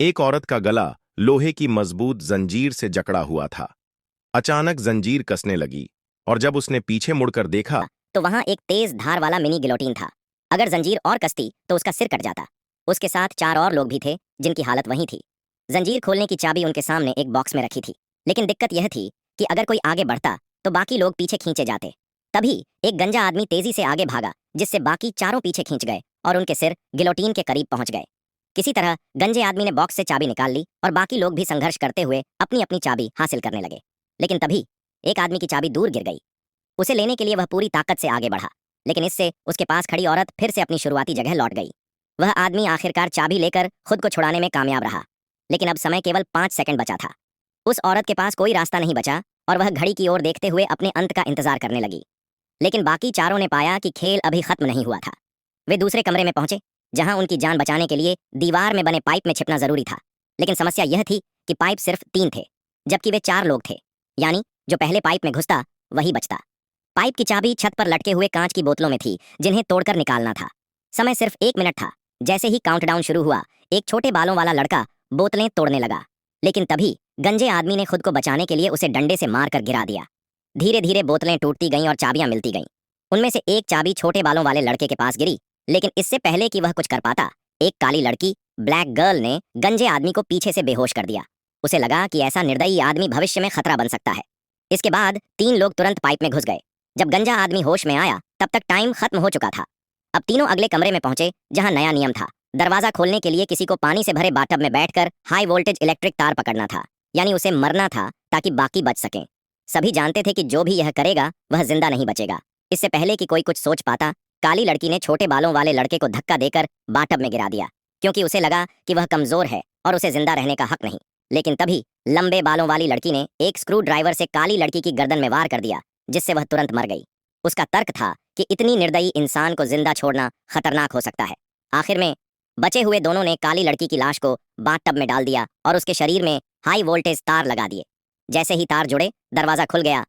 एक औरत का गला लोहे की मजबूत जंजीर से जकड़ा हुआ था। अचानक जंजीर कसने लगी और जब उसने पीछे मुड़कर देखा तो वहां एक तेज धार वाला मिनी गिलोटीन था। अगर जंजीर और कसती तो उसका सिर कट जाता। उसके साथ 4 और लोग भी थे जिनकी हालत वही थी। जंजीर खोलने की चाबी उनके सामने एक बॉक्स में रखी थी, लेकिन दिक्कत यह थी कि अगर कोई आगे बढ़ता तो बाकी लोग पीछे खींचे जाते। तभी एक गंजा आदमी तेजी से आगे भागा, जिससे बाकी चारों पीछे खींच गए और उनके सिर गिलोटीन के करीब पहुंच गए। किसी तरह गंजे आदमी ने बॉक्स से चाबी निकाल ली और बाकी लोग भी संघर्ष करते हुए अपनी अपनी चाबी हासिल करने लगे। लेकिन तभी एक आदमी की चाबी दूर गिर गई। उसे लेने के लिए वह पूरी ताकत से आगे बढ़ा, लेकिन इससे उसके पास खड़ी औरत फिर से अपनी शुरुआती जगह लौट गई। वह आदमी आखिरकार चाबी लेकर खुद को छुड़ाने में कामयाब रहा, लेकिन अब समय केवल 5 सेकंड बचा था। उस औरत के पास कोई रास्ता नहीं बचा और वह घड़ी की ओर देखते हुए अपने अंत का इंतजार करने लगी। लेकिन बाकी चारों ने पाया कि खेल अभी खत्म नहीं हुआ था। वे दूसरे कमरे में पहुंचे, जहां उनकी जान बचाने के लिए दीवार में बने पाइप में छिपना जरूरी था। लेकिन समस्या यह थी कि पाइप सिर्फ 3 थे, जबकि वे 4 लोग थे। यानी जो पहले पाइप में घुसता वही बचता। पाइप की चाबी छत पर लटके हुए कांच की बोतलों में थी, जिन्हें तोड़कर निकालना था। समय सिर्फ 1 मिनट था। जैसे ही काउंटडाउन शुरू हुआ, एक छोटे बालों वाला लड़का बोतलें तोड़ने लगा। लेकिन तभी गंजे आदमी ने खुद को बचाने के लिए उसे डंडे से मारकर गिरा दिया। धीरे धीरे बोतलें टूटती गईं और चाबियां मिलती गईं। उनमें से एक चाबी छोटे बालों वाले लड़के के पास गिरी, लेकिन इससे पहले कि वह कुछ कर पाता, एक काली लड़की, ब्लैक गर्ल, ने गंजे आदमी को पीछे से बेहोश कर दिया। उसे लगा कि ऐसा निर्दयी आदमी भविष्य में खतरा बन सकता है। इसके बाद 3 लोग तुरंत पाइप में घुस गए। जब गंजा आदमी होश में आया, तब तक टाइम खत्म हो चुका था। अब तीनों अगले कमरे में पहुंचे, जहां नया नियम था। दरवाजा खोलने के लिए किसी को पानी से भरे बाथटब में बैठकर हाई वोल्टेज इलेक्ट्रिक तार पकड़ना था, यानी उसे मरना था ताकि बाकी बच सकें। सभी जानते थे कि जो भी यह करेगा वह जिंदा नहीं बचेगा। इससे पहले कि कोई कुछ सोच पाता, काली लड़की ने छोटे बालों वाले लड़के को धक्का देकर बाथटब में गिरा दिया, क्योंकि उसे लगा कि वह कमजोर है और उसे जिंदा रहने का हक नहीं। लेकिन तभी लंबे बालों वाली लड़की ने एक स्क्रू ड्राइवर से काली लड़की की गर्दन में वार कर दिया, जिससे वह तुरंत मर गई। उसका तर्क था कि इतनी निर्दयी इंसान को जिंदा छोड़ना खतरनाक हो सकता है। आखिर में बचे हुए दोनों ने काली लड़की की लाश को बाथटब में डाल दिया और उसके शरीर में हाई वोल्टेज तार लगा दिए। जैसे ही तार जुड़े, दरवाजा खुल गया